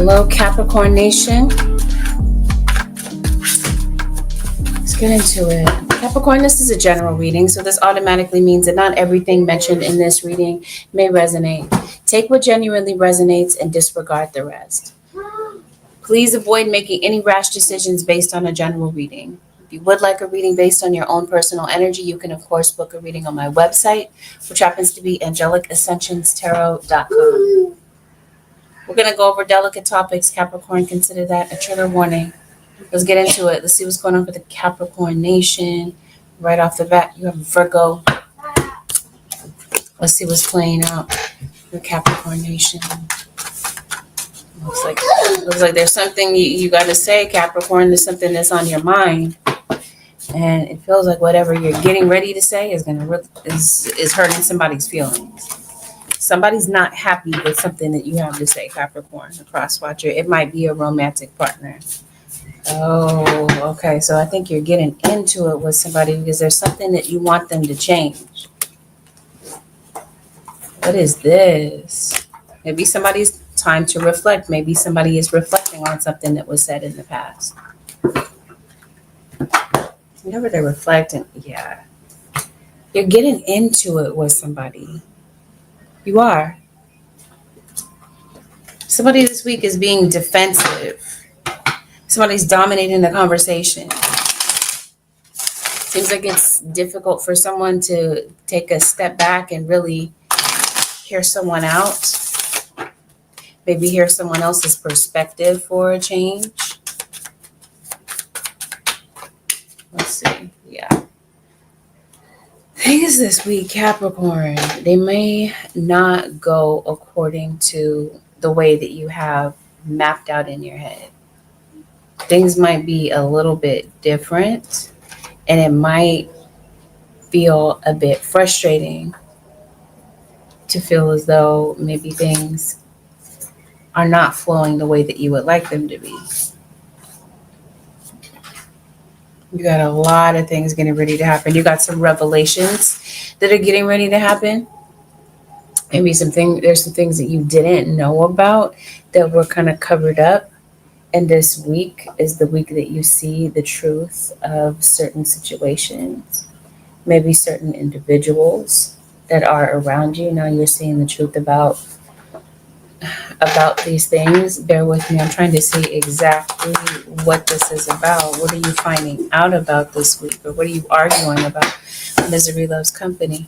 Hello, Capricorn Nation. Let's get into it. Capricorn, this is a general reading, so this automatically means that not everything mentioned in this reading may resonate. Take what genuinely resonates and disregard the rest. Please avoid making any rash decisions based on a general reading. If you would like a reading based on your own personal energy, you can, of course, book a reading on my website, which happens to be angelicsascensionstarot.com. We're going to go over delicate topics, Capricorn. Consider that a trigger warning. Let's get into it. Let's see what's going on for the Capricorn Nation. Right off the bat, you have Virgo. Let's see what's playing out for Capricorn Nation. Looks like there's something you got to say, Capricorn. There's something that's on your mind, and it feels like whatever you're getting ready to say is hurting somebody's feelings. Somebody's not happy with something that you have to say, Capricorn. The cross watcher. It might be a romantic partner. Oh, okay. So I think you're getting into it with somebody because there's something that you want them to change. What is this? Maybe somebody's time to reflect. Maybe somebody is reflecting on something that was said in the past. Whenever they're reflecting, yeah. You're getting into it with somebody. You are. Somebody this week is being defensive. Somebody's dominating the conversation. Seems like it's difficult for someone to take a step back and really hear someone out. Maybe hear someone else's perspective for a change. Let's see. Yeah. Things this week, Capricorn, they may not go according to the way that you have mapped out in your head. Things might be a little bit different, and it might feel a bit frustrating to feel as though maybe things are not flowing the way that you would like them to be. You got a lot of things getting ready to happen. You got some revelations that are getting ready to happen. Maybe there's some things that you didn't know about that were kind of covered up. And this week is the week that you see the truth of certain situations, maybe certain individuals that are around you. Now you're seeing the truth about these things. Bear with me. I'm trying to see exactly what this is about. What are you finding out about this week? Or what are you arguing about? Misery loves company.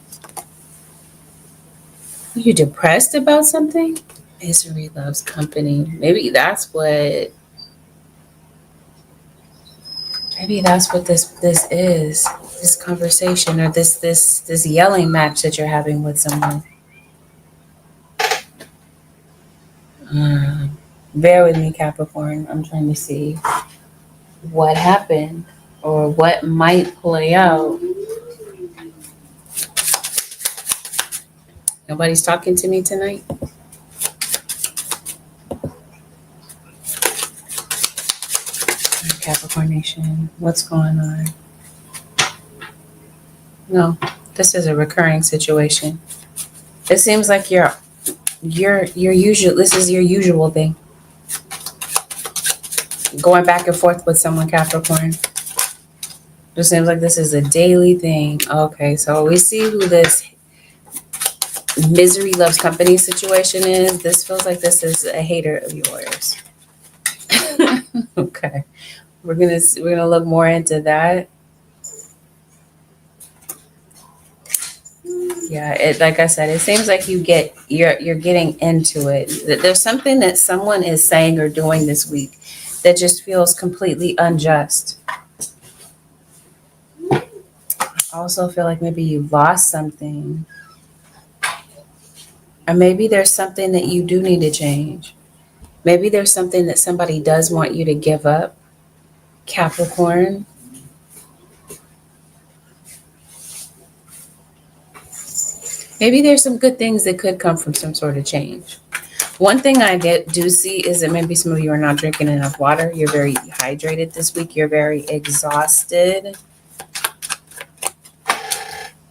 Are you depressed about something? Misery loves company. Maybe that's what this is. This conversation or this yelling match that you're having with someone. Bear with me, Capricorn. I'm trying to see what happened or what might play out. Nobody's talking to me tonight? Capricorn Nation, what's going on? No, this is a recurring situation. It seems like your usual. This is your usual thing. Going back and forth with someone, Capricorn. It seems like this is a daily thing. Okay, so we see who this misery loves company situation is. This feels like this is a hater of yours. Okay, we're gonna look more into that. Yeah, like I said, it seems like you're getting into it. There's something that someone is saying or doing this week that just feels completely unjust. I also feel like maybe you lost something. Or maybe there's something that you do need to change. Maybe there's something that somebody does want you to give up, Capricorn. Maybe there's some good things that could come from some sort of change. One thing I do see is that maybe some of you are not drinking enough water. You're very dehydrated this week. You're very exhausted.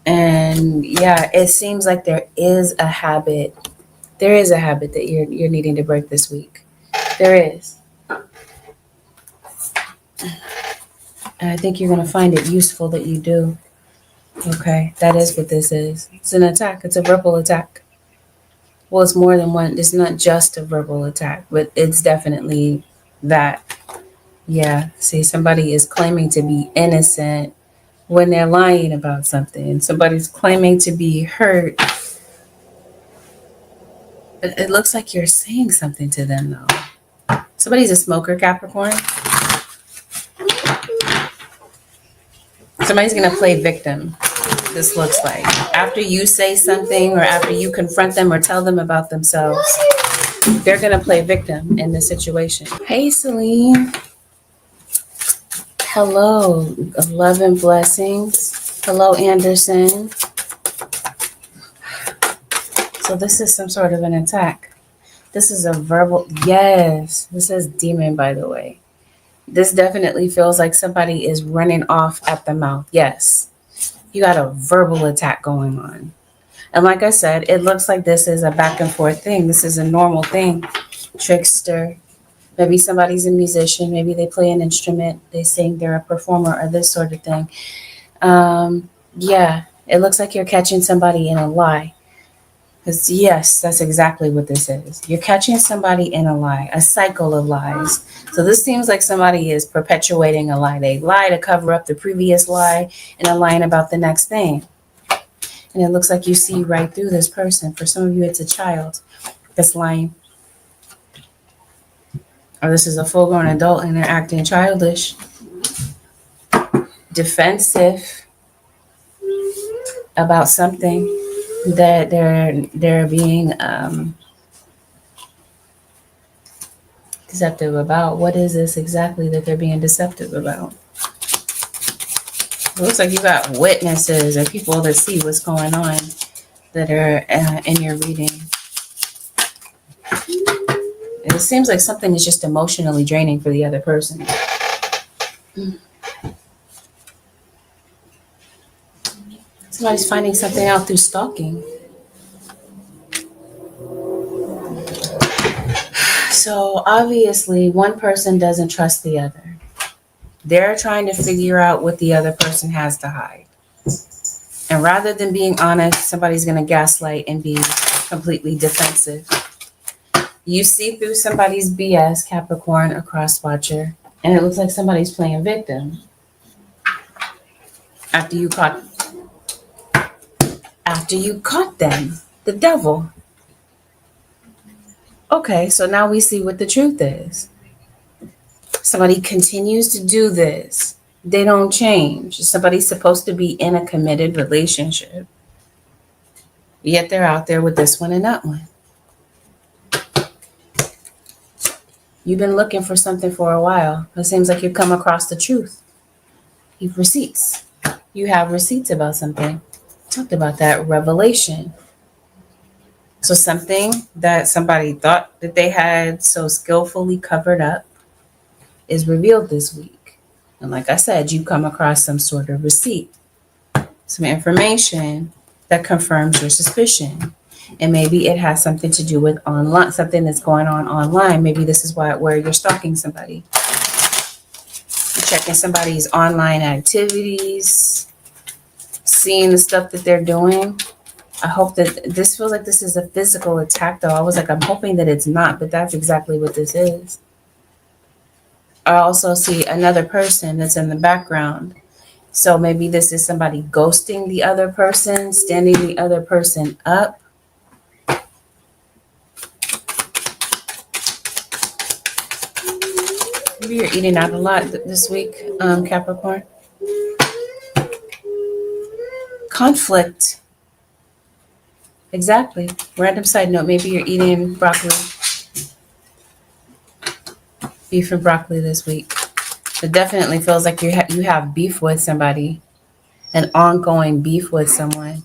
And yeah, it seems like there is a habit that you're needing to break this week. There is. And I think you're going to find it useful that you do. Okay, that is what this is. It's an attack. It's a verbal attack. Well, it's more than one. It's not just a verbal attack, but it's definitely that. Yeah, see, somebody is claiming to be innocent when they're lying about something. Somebody's claiming to be hurt. But it looks like you're saying something to them, though. Somebody's a smoker, Capricorn. Somebody's going to play victim, this looks like. After you say something or after you confront them or tell them about themselves, they're going to play victim in this situation. Hey, Celine. Hello. Love and blessings. Hello, Anderson. So this is some sort of an attack. This is a verbal, yes. This is demon, by the way. This definitely feels like somebody is running off at the mouth. Yes. You got a verbal attack going on. And like I said, it looks like this is a back and forth thing. This is a normal thing. Trickster. Maybe somebody's a musician. Maybe they play an instrument. They sing. They're a performer or this sort of thing. Yeah. It looks like you're catching somebody in a lie. Because yes, that's exactly what this is. You're catching somebody in a lie, a cycle of lies. So this seems like somebody is perpetuating a lie. They lie to cover up the previous lie and are lying about the next thing. And it looks like you see right through this person. For some of you, it's a child that's lying. Or this is a full-grown adult and they're acting childish, defensive about something that they're being deceptive about. What is this exactly that they're being deceptive about? It looks like you got witnesses or people that see what's going on that are in your reading. It seems like something is just emotionally draining for the other person. Somebody's finding something out through stalking. So obviously, one person doesn't trust the other. They're trying to figure out what the other person has to hide. And rather than being honest, somebody's going to gaslight and be completely defensive. You see through somebody's BS, Capricorn, a cross-watcher, and it looks like somebody's playing victim. After you caught them, the devil. Okay, so now we see what the truth is. Somebody continues to do this. They don't change. Somebody's supposed to be in a committed relationship. Yet they're out there with this one and that one. You've been looking for something for a while. It seems like you've come across the truth. You've receipts. You have receipts about something. Talked about that revelation. So something that somebody thought that they had so skillfully covered up is revealed this week. And like I said, you come across some sort of receipt, some information that confirms your suspicion. And maybe it has something to do with online, something that's going on online. Maybe this is where you're stalking somebody. You're checking somebody's online activities, seeing the stuff that they're doing. I hope that this feels like this is a physical attack, though. I was like, I'm hoping that it's not, but that's exactly what this is. I also see another person that's in the background. So maybe this is somebody ghosting the other person, standing the other person up. Maybe you're eating out a lot this week, Capricorn. Conflict. Exactly. Random side note, maybe you're eating broccoli. Beef and broccoli this week. It definitely feels like you have beef with somebody. An ongoing beef with someone.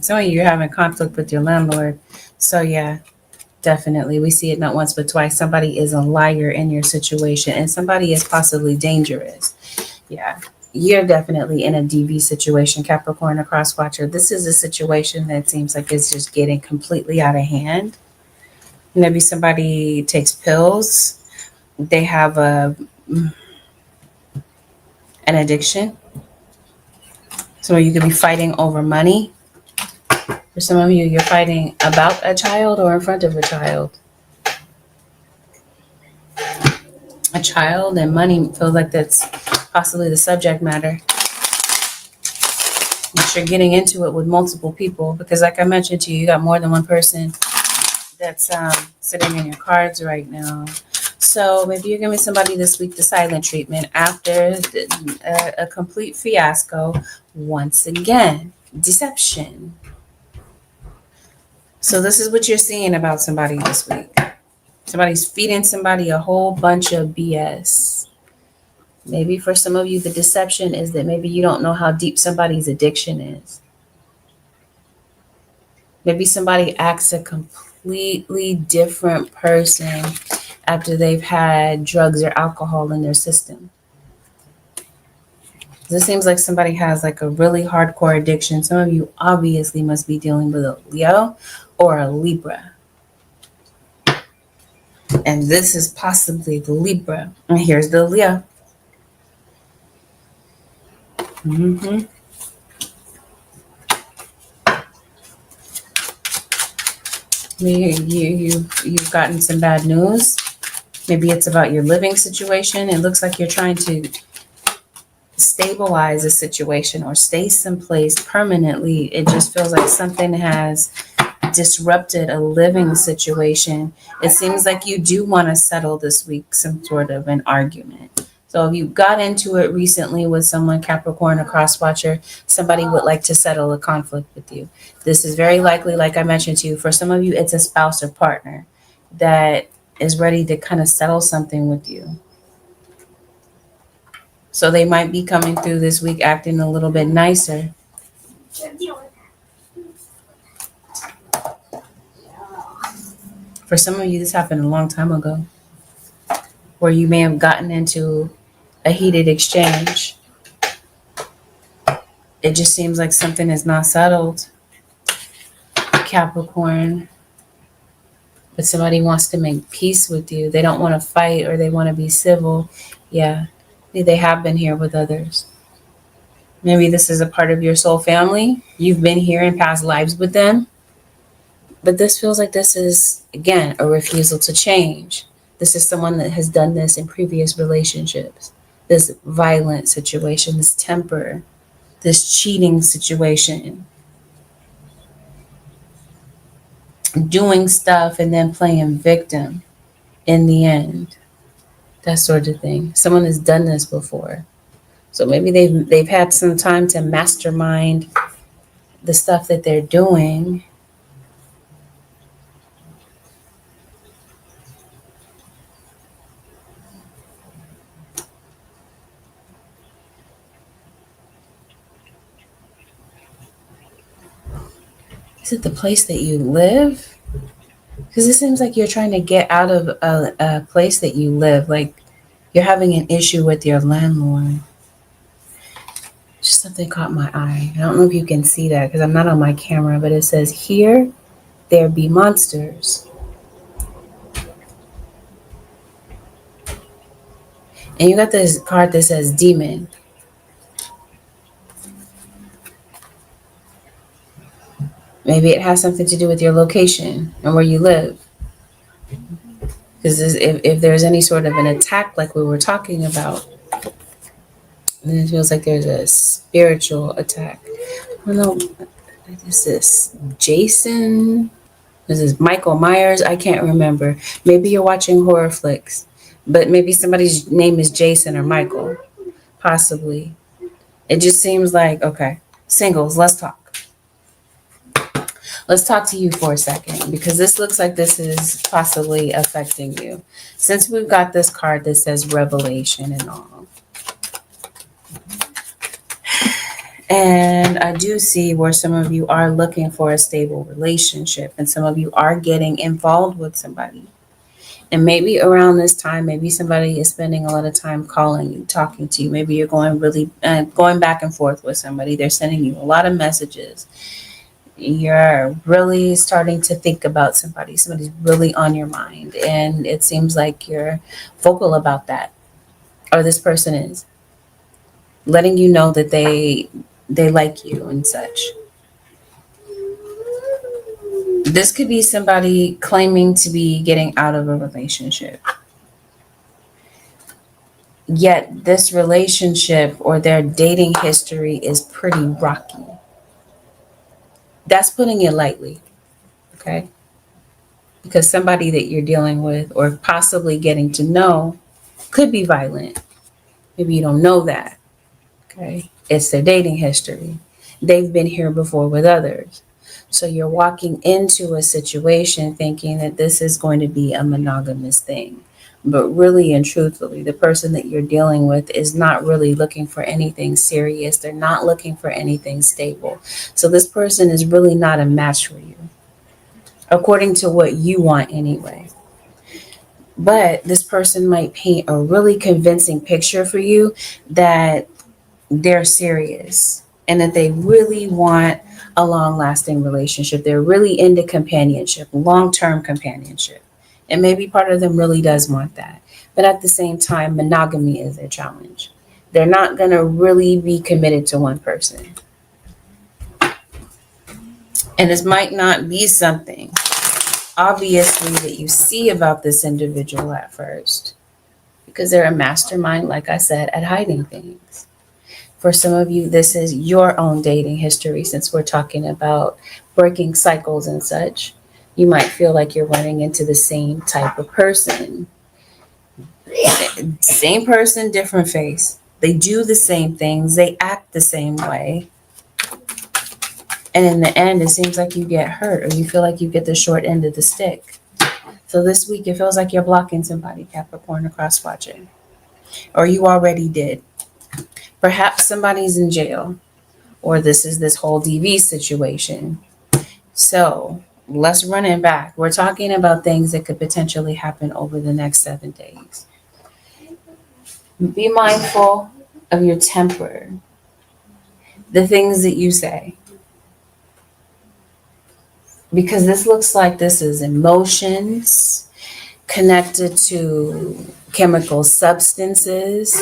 Some of you are having conflict with your landlord. So yeah, definitely. We see it not once but twice. Somebody is a liar in your situation and somebody is possibly dangerous. Yeah. you're definitely in a DV situation, Capricorn, a cross watcher. This is a situation that seems like it's just getting completely out of hand. Maybe somebody takes pills. They have an addiction. Some of you could be fighting over money. For some of you, you're fighting about a child or in front of a child. A child and money feels like that's possibly the subject matter. But you're getting into it with multiple people because, like I mentioned to you, you got more than one person that's sitting in your cards right now. So maybe you're giving somebody this week the silent treatment after a complete fiasco. Once again, deception. So this is what you're seeing about somebody this week. Somebody's feeding somebody a whole bunch of BS. Maybe for some of you, the deception is that maybe you don't know how deep somebody's addiction is. Maybe somebody acts a completely different person after they've had drugs or alcohol in their system. This seems like somebody has like a really hardcore addiction. Some of you obviously must be dealing with a Leo or a Libra. And this is possibly the Libra. And here's the Leo. Mm-hmm. You've gotten some bad news. Maybe it's about your living situation. It looks like you're trying to stabilize a situation or stay someplace permanently. It just feels like something has disrupted a living situation. It seems like you do want to settle this week some sort of an argument. So if you got into it recently with someone, Capricorn, a cross watcher, somebody would like to settle a conflict with you. This is very likely, like I mentioned to you, for some of you, it's a spouse or partner that is ready to kind of settle something with you. So they might be coming through this week acting a little bit nicer. For some of you, this happened a long time ago, where you may have gotten into a heated exchange. It just seems like something is not settled, Capricorn. But somebody wants to make peace with you. They don't want to fight or they want to be civil. Yeah, they have been here with others. Maybe this is a part of your soul family. You've been here in past lives with them. But this feels like this is, again, a refusal to change. This is someone that has done this in previous relationships. This violent situation, this temper, this cheating situation. Doing stuff and then playing victim in the end. That sort of thing. Someone has done this before. So maybe they've had some time to mastermind the stuff that they're doing. Is it the place that you live? Because it seems like you're trying to get out of a place that you live. Like you're having an issue with your landlord. Just something caught my eye. I don't know if you can see that because I'm not on my camera, but it says, "Here there be monsters." And you got this card that says demon. Maybe it has something to do with your location and where you live. Because if there's any sort of an attack like we were talking about, then it feels like there's a spiritual attack. I don't know. Is this Jason? Is this Michael Myers? I can't remember. Maybe you're watching horror flicks, but maybe somebody's name is Jason or Michael. Possibly. It just seems like, okay, singles, let's talk. Let's talk to you for a second because this looks like this is possibly affecting you. Since we've got this card that says revelation and all. And I do see where some of you are looking for a stable relationship and some of you are getting involved with somebody. And maybe around this time, maybe somebody is spending a lot of time calling you, talking to you. Maybe you're going back and forth with somebody. They're sending you a lot of messages. You're really starting to think about somebody. Somebody's really on your mind. And it seems like you're vocal about that. Or this person is letting you know that they like you and such. This could be somebody claiming to be getting out of a relationship. Yet this relationship or their dating history is pretty rocky. That's putting it lightly, okay? Because somebody that you're dealing with or possibly getting to know could be violent. Maybe you don't know that, okay? It's their dating history. They've been here before with others. So you're walking into a situation thinking that this is going to be a monogamous thing. But really and truthfully, the person that you're dealing with is not really looking for anything serious. They're not looking for anything stable. So this person is really not a match for you, according to what you want anyway. But this person might paint a really convincing picture for you that they're serious and that they really want a long lasting relationship. They're really into companionship, long term companionship. And maybe part of them really does want that. But at the same time, monogamy is their challenge. They're not going to really be committed to one person. And this might not be something, obviously, that you see about this individual at first, because they're a mastermind, like I said, at hiding things. For some of you, this is your own dating history, since we're talking about breaking cycles and such. You might feel like you're running into the same type of person. Same person, different face. They do the same things. They act the same way. And in the end, it seems like you get hurt or you feel like you get the short end of the stick. So this week, it feels like you're blocking somebody, Capricorn, across watching. Or you already did. Perhaps somebody's in jail. Or this is this whole DV situation. So let's run it back. We're talking about things that could potentially happen over the next 7 days. Be mindful of your temper, the things that you say. Because this looks like this is emotions connected to chemical substances,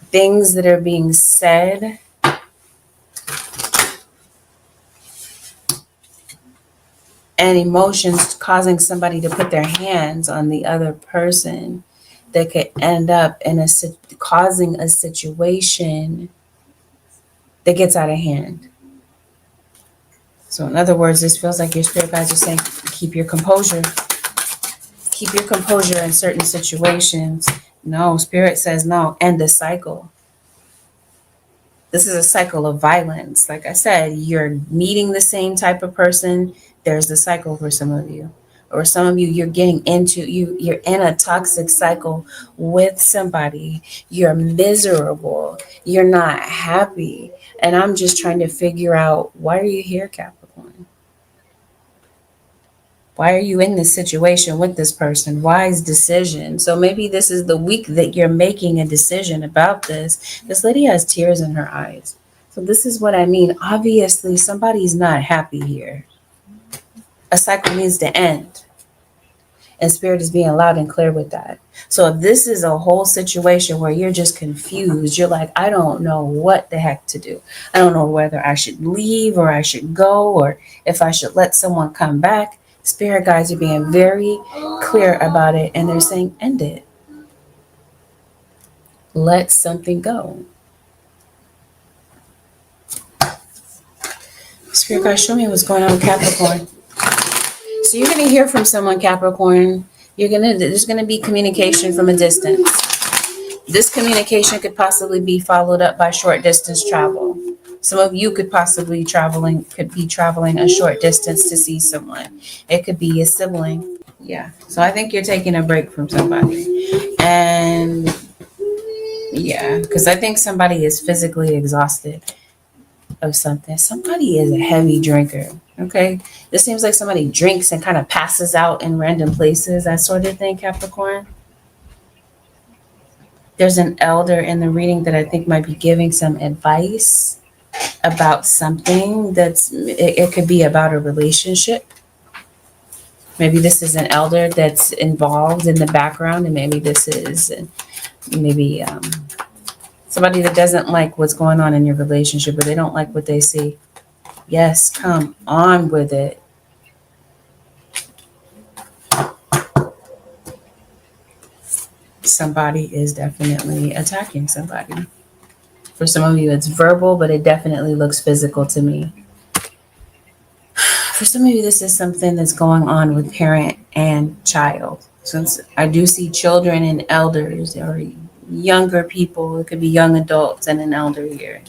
things that are being said. And emotions causing somebody to put their hands on the other person that could end up in causing a situation that gets out of hand. So in other words, this feels like your spirit guides are saying, keep your composure. Keep your composure in certain situations. No, spirit says no, end the cycle. This is a cycle of violence. Like I said, you're meeting the same type of person. There's the cycle for some of you. Or some of you, you're in a toxic cycle with somebody. You're miserable. You're not happy. And I'm just trying to figure out, why are you here, Capricorn? Why are you in this situation with this person? Wise decision. So maybe this is the week that you're making a decision about this. This lady has tears in her eyes. So this is what I mean. Obviously, somebody's not happy here. A cycle needs to end. And spirit is being loud and clear with that. So if this is a whole situation where you're just confused, you're like, I don't know what the heck to do. I don't know whether I should leave or I should go, or if I should let someone come back. Spirit guides are being very clear about it, and they're saying, end it. Let something go. Spirit guides, show me what's going on with Capricorn. So you're going to hear from someone, Capricorn. There's going to be communication from a distance. This communication could possibly be followed up by short distance travel. Some of you could be traveling a short distance to see someone. It could be a sibling. Yeah. So I think you're taking a break from somebody. And yeah, because I think somebody is physically exhausted. of something. Somebody is a heavy drinker. Okay. This seems like somebody drinks and kind of passes out in random places, that sort of thing, Capricorn. There's an elder in the reading that I think might be giving some advice about something it could be about a relationship. Maybe this is an elder that's involved in the background, and maybe this is maybe somebody that doesn't like what's going on in your relationship, or they don't like what they see. Yes, come on with it. Somebody is definitely attacking somebody. For some of you, it's verbal, but it definitely looks physical to me. For some of you, this is something that's going on with parent and child. Since I do see children and elders or younger people, it could be young adults and an elder here.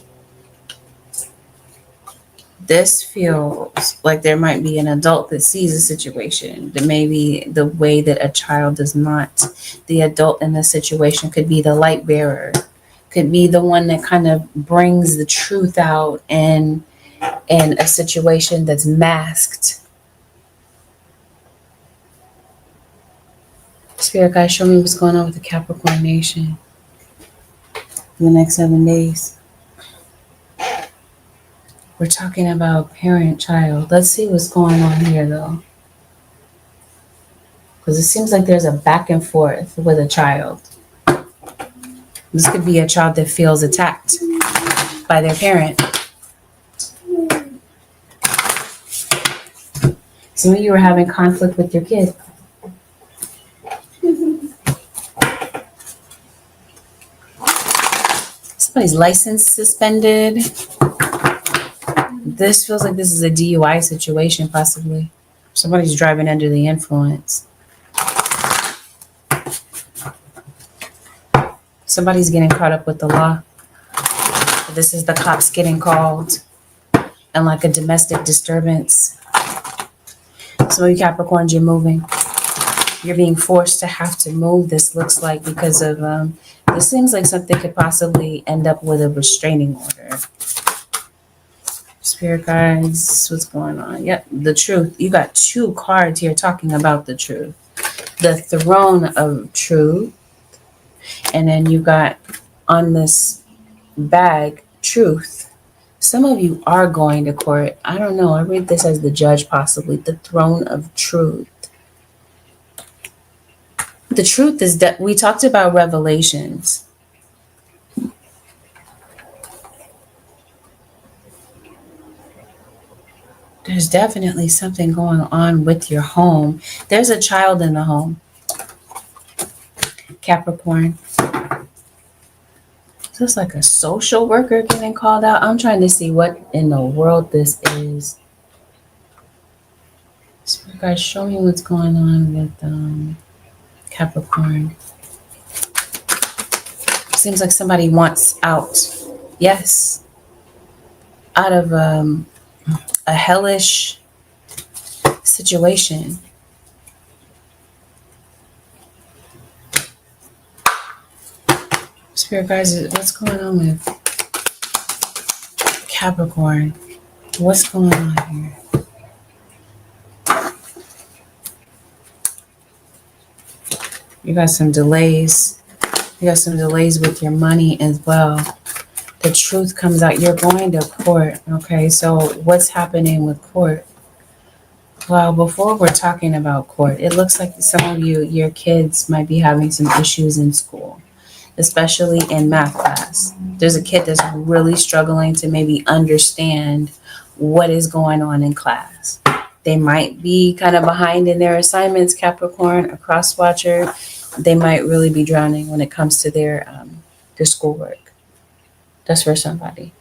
This feels like there might be an adult that sees a situation, that maybe the way that a child does not. The adult in the situation could be the light bearer, could be the one that kind of brings the truth out in a situation that's masked. Spirit guys, show me what's going on with the Capricorn nation in the next 7 days. We're talking about parent-child. Let's see what's going on here, though. Because it seems like there's a back and forth with a child. This could be a child that feels attacked by their parent. Some of you are having conflict with your kid. Somebody's license suspended. This feels like this is a DUI situation, possibly. Somebody's driving under the influence. Somebody's getting caught up with the law. This is the cops getting called, and like a domestic disturbance. Some of you Capricorns, you're moving. You're being forced to have to move, this looks like, because of, this seems like something could possibly end up with a restraining order. Spirit guides, what's going on? Yep, the truth. You got 2 cards here talking about the truth. The throne of truth. And then you got on this bag, truth. Some of you are going to court. I don't know. I read this as the judge, possibly. The throne of truth. The truth is that we talked about revelations. There's definitely something going on with your home. There's a child in the home. Capricorn. So it's like a social worker getting called out. I'm trying to see what in the world this is. So guys, show me what's going on with Capricorn. Seems like somebody wants out. Yes. Out of a hellish situation. Spirit guys, what's going on with Capricorn? What's going on here? You got some delays. You got some delays with your money as well. The truth comes out. You're going to court. Okay, so what's happening with court? Well, before we're talking about court, it looks like some of you, your kids might be having some issues in school, especially in math class. There's a kid that's really struggling to maybe understand what is going on in class. They might be kind of behind in their assignments, Capricorn, a cross watcher. They might really be drowning when it comes to their schoolwork. That's for somebody.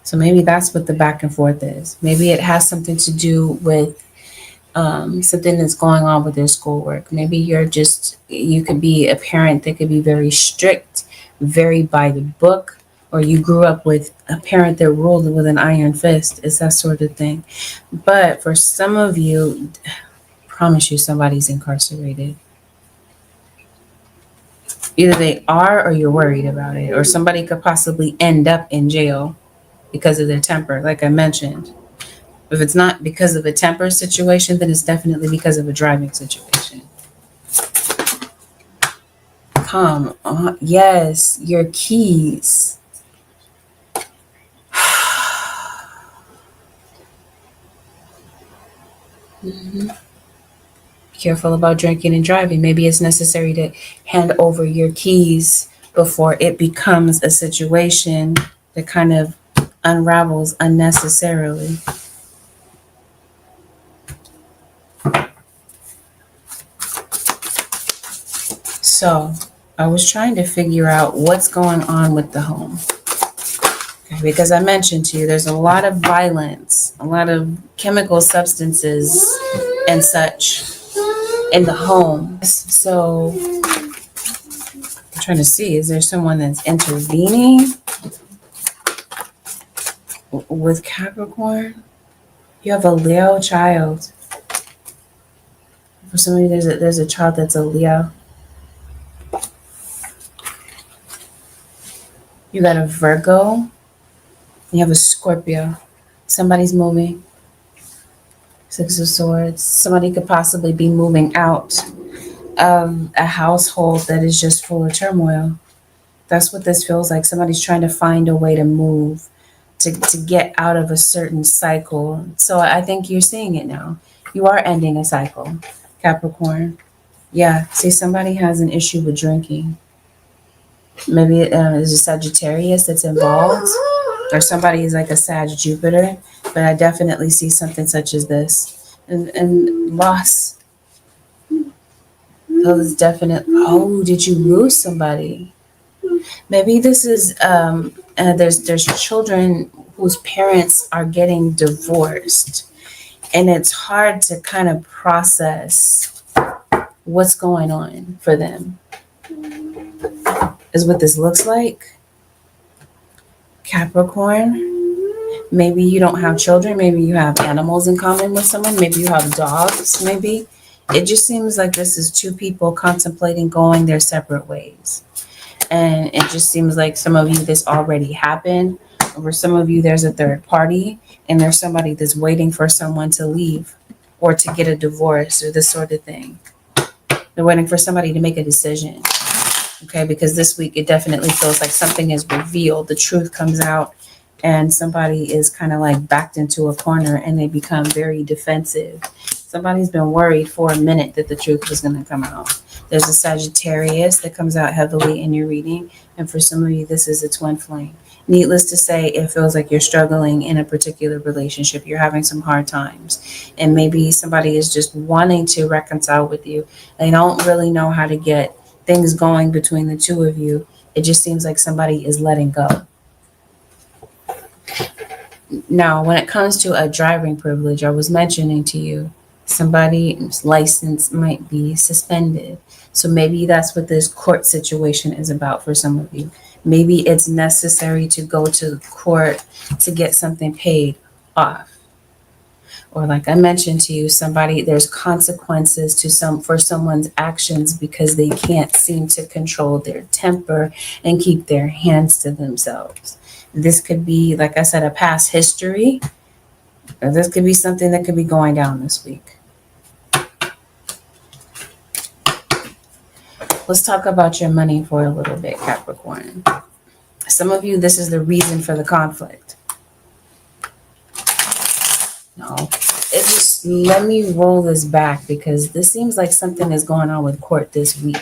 So maybe that's what the back and forth is. Maybe it has something to do with something that's going on with their schoolwork. Maybe you could be a parent that could be very strict, very by the book, or you grew up with a parent that ruled with an iron fist. It's that sort of thing. But for some of you, I promise you somebody's incarcerated. Either they are or you're worried about it, or somebody could possibly end up in jail because of their temper, like I mentioned. If it's not because of a temper situation, then it's definitely because of a driving situation. Come on. Yes, your keys. Mhm. Careful about drinking and driving. Maybe it's necessary to hand over your keys before it becomes a situation that kind of unravels unnecessarily. So, I was trying to figure out what's going on with the home. Okay, because I mentioned to you, there's a lot of violence, a lot of chemical substances and such in the home. So, I'm trying to see, is there someone that's intervening with Capricorn? You have a Leo child. For some of you, there's a child that's a Leo. You got a Virgo. You have a Scorpio. Somebody's moving. Six of Swords. Somebody could possibly be moving out of a household that is just full of turmoil. That's what this feels like. Somebody's trying to find a way to move, to get out of a certain cycle. So I think you're seeing it now. You are ending a cycle, Capricorn. Yeah, see, somebody has an issue with drinking. Maybe there's a Sagittarius that's involved, or somebody is like a Sag Jupiter. But I definitely see something such as this, and loss. So it's definite. Oh, did you lose somebody? Maybe this is there's children whose parents are getting divorced, and it's hard to kind of process what's going on for them. Is what this looks like. Capricorn. Maybe you don't have children. Maybe you have animals in common with someone. Maybe you have dogs. Maybe it just seems like this is two people contemplating going their separate ways. And it just seems like some of you, this already happened. Or for some of you, there's a third party and there's somebody that's waiting for someone to leave or to get a divorce or this sort of thing. They're waiting for somebody to make a decision. Okay, because this week it definitely feels like something is revealed. The truth comes out and somebody is kind of like backed into a corner and they become very defensive. Somebody's been worried for a minute that the truth was going to come out. There's a Sagittarius that comes out heavily in your reading. And for some of you, this is a twin flame. Needless to say, it feels like you're struggling in a particular relationship. You're having some hard times. And maybe somebody is just wanting to reconcile with you. They don't really know how to get things going between the two of you. It just seems like somebody is letting go. Now, when it comes to a driving privilege, I was mentioning to you, somebody's license might be suspended. So maybe that's what this court situation is about for some of you. Maybe it's necessary to go to court to get something paid off. Or like I mentioned to you, there's consequences for someone's actions because they can't seem to control their temper and keep their hands to themselves. This could be, like I said, a past history, or this could be something that could be going down this week. Let's talk about your money for a little bit, Capricorn. Some of you, this is the reason for the conflict. No, let me roll this back because this seems like something is going on with court this week.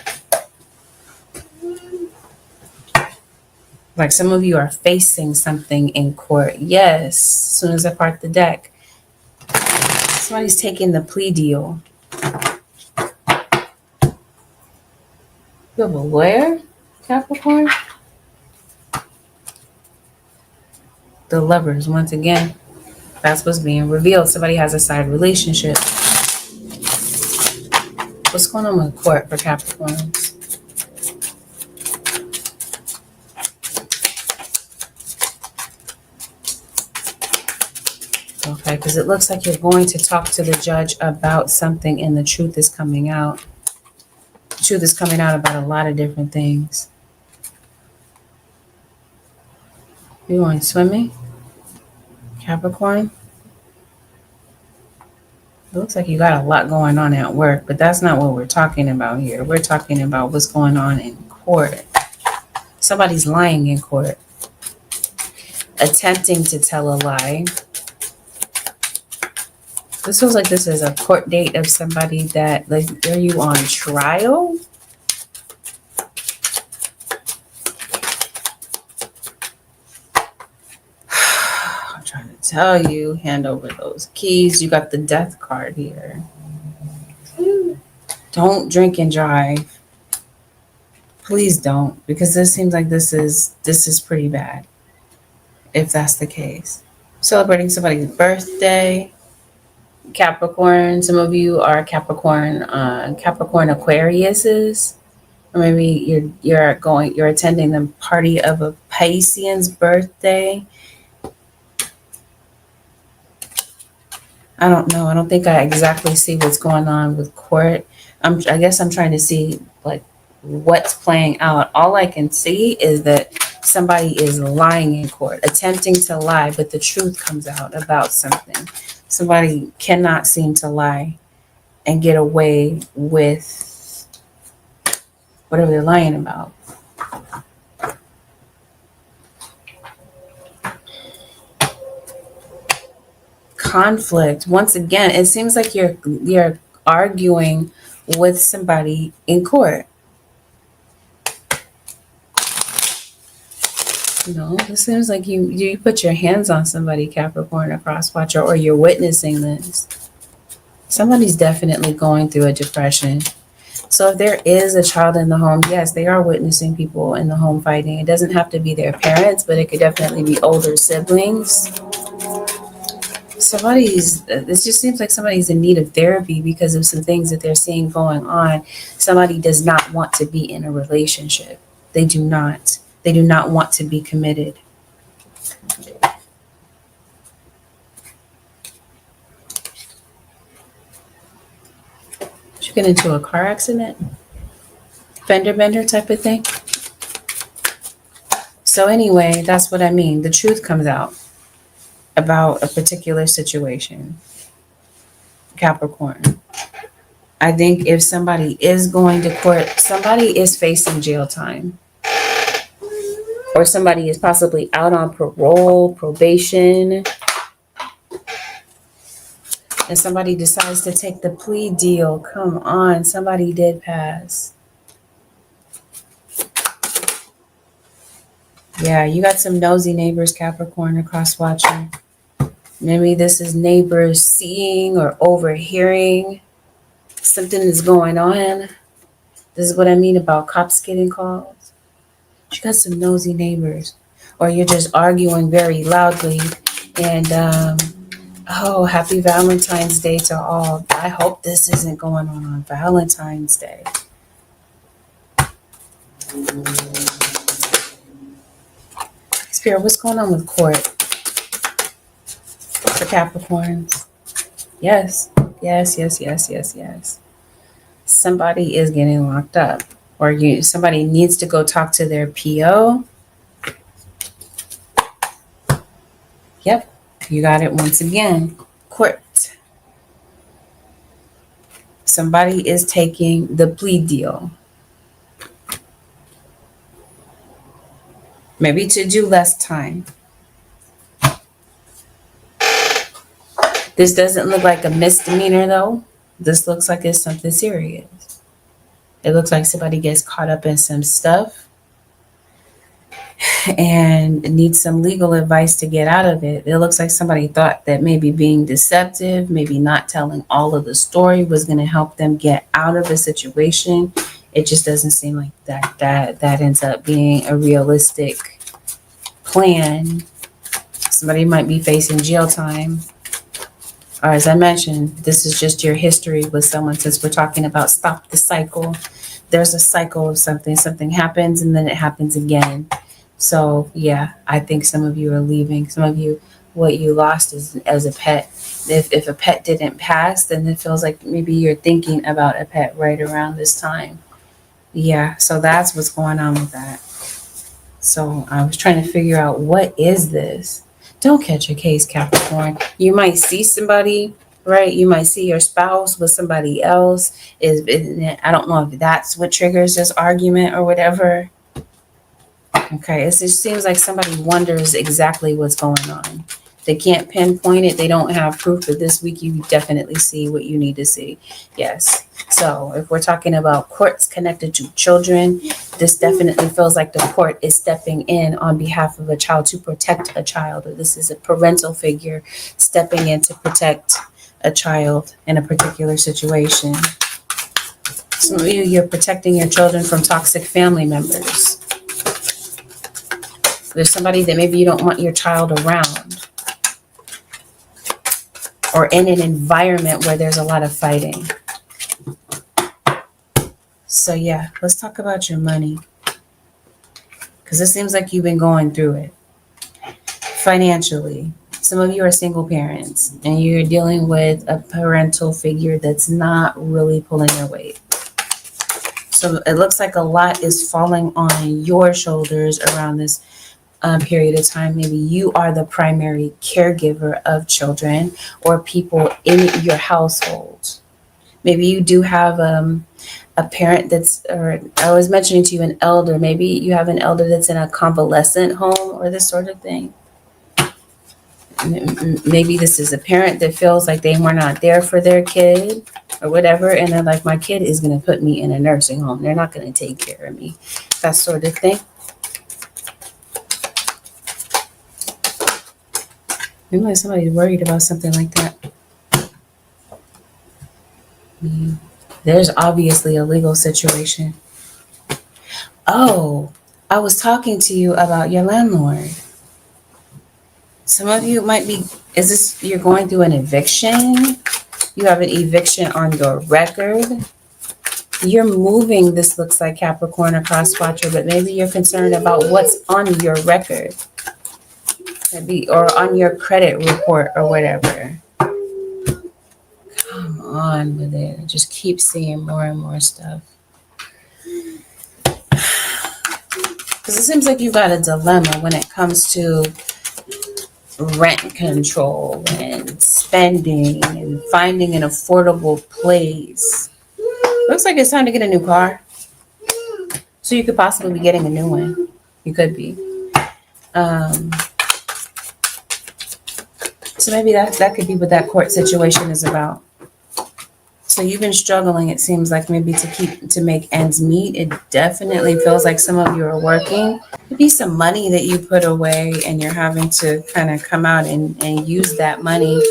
Like some of you are facing something in court. Yes, as soon as I park the deck. Somebody's taking the plea deal. You have a lawyer, Capricorn? The Lovers, once again. That's what's being revealed. Somebody has a side relationship. What's going on with court for Capricorns? Okay, because it looks like you're going to talk to the judge about something and the truth is coming out. The truth is coming out about a lot of different things. You going swimming? Capricorn? It looks like you got a lot going on at work, but that's not what we're talking about here. We're talking about what's going on in court. Somebody's lying in court, attempting to tell a lie. This feels like this is a court date of somebody that, like, are you on trial? I'm trying to tell you, hand over those keys. You got the death card here. Don't drink and drive. Please don't, because this seems like this is pretty bad, if that's the case. Celebrating somebody's birthday. Capricorn. Some of you are Capricorn Aquariuses, or maybe you're attending the party of a Piscean's birthday. I don't know. I don't think I exactly see what's going on with court. I guess I'm trying to see like what's playing out. All I can see is that somebody is lying in court, attempting to lie, but the truth comes out about something. Somebody cannot seem to lie and get away with whatever they're lying about. Conflict. Once again, it seems like you're arguing with somebody in court. You know, it seems like you put your hands on somebody, Capricorn, a cross watcher, or you're witnessing this. Somebody's definitely going through a depression. So if there is a child in the home, yes, they are witnessing people in the home fighting. It doesn't have to be their parents, but it could definitely be older siblings. It just seems like somebody's in need of therapy because of some things that they're seeing going on. Somebody does not want to be in a relationship. They do not. They do not want to be committed. Did you get into a car accident? Fender bender type of thing? So anyway, that's what I mean. The truth comes out about a particular situation. Capricorn. I think if somebody is going to court, somebody is facing jail time. Or somebody is possibly out on parole, probation, and somebody decides to take the plea deal. Come on, somebody did pass. Yeah, you got some nosy neighbors, Capricorn, or cross watcher. Maybe this is neighbors seeing or overhearing something is going on. This is what I mean about cops getting called. You got some nosy neighbors, or you're just arguing very loudly. And happy Valentine's Day to all. I hope this isn't going on Valentine's Day. Spirit, what's going on with court for Capricorns? Yes. Somebody is getting locked up, or somebody needs to go talk to their PO. Yep, you got it once again. Court. Somebody is taking the plea deal. Maybe to do less time. This doesn't look like a misdemeanor though. This looks like it's something serious. It looks like somebody gets caught up in some stuff and needs some legal advice to get out of it. It looks like somebody thought that maybe being deceptive, maybe not telling all of the story was going to help them get out of a situation. It just doesn't seem like that ends up being a realistic plan. Somebody might be facing jail time. Or as I mentioned, this is just your history with someone. Since we're talking about stop the cycle, there's a cycle of something happens and then it happens again. So yeah, I think some of you are leaving. Some of you, what you lost is as a pet. If a pet didn't pass, then it feels like maybe you're thinking about a pet right around this time. Yeah, so that's what's going on with that. So I was trying to figure out, what is this? Don't catch a case, Capricorn. You might see somebody, right? You might see your spouse with somebody else. I don't know if that's what triggers this argument or whatever. Okay, it just seems like somebody wonders exactly what's going on. They can't pinpoint it. They don't have proof, but this week you definitely see what you need to see. Yes. So if we're talking about courts connected to children, this definitely feels like the court is stepping in on behalf of a child to protect a child, or this is a parental figure stepping in to protect a child in a particular situation. Some of you, you're protecting your children from toxic family members. There's somebody that maybe you don't want your child around, or in an environment where there's a lot of fighting. So yeah, let's talk about your money, because it seems like you've been going through it financially. Some of you are single parents and you're dealing with a parental figure that's not really pulling their weight. So it looks like a lot is falling on your shoulders around this period of time. Maybe you are the primary caregiver of children or people in your household. Maybe you do have a parent that's, or I was mentioning to you, an elder. Maybe you have an elder that's in a convalescent home or this sort of thing. Maybe this is a parent that feels like they were not there for their kid or whatever, and they're like, my kid is going to put me in a nursing home. They're not going to take care of me. That sort of thing. Maybe somebody's worried about something like that. There's obviously a legal situation. Oh, I was talking to you about your landlord. Some of you might be, is this, you're going through an eviction? You have an eviction on your record. You're moving, this looks like, Capricorn or Crosswatcher, but maybe you're concerned about what's on your record. Maybe, or on your credit report or whatever. Come on with it. I just keep seeing more and more stuff. Because it seems like you've got a dilemma when it comes to rent control and spending and finding an affordable place. Looks like it's time to get a new car. So you could possibly be getting a new one. You could be. So maybe that could be what that court situation is about. So you've been struggling, it seems like, maybe to make ends meet. It definitely feels like some of you are working. Maybe some money that you put away and you're having to kind of come out and use that money,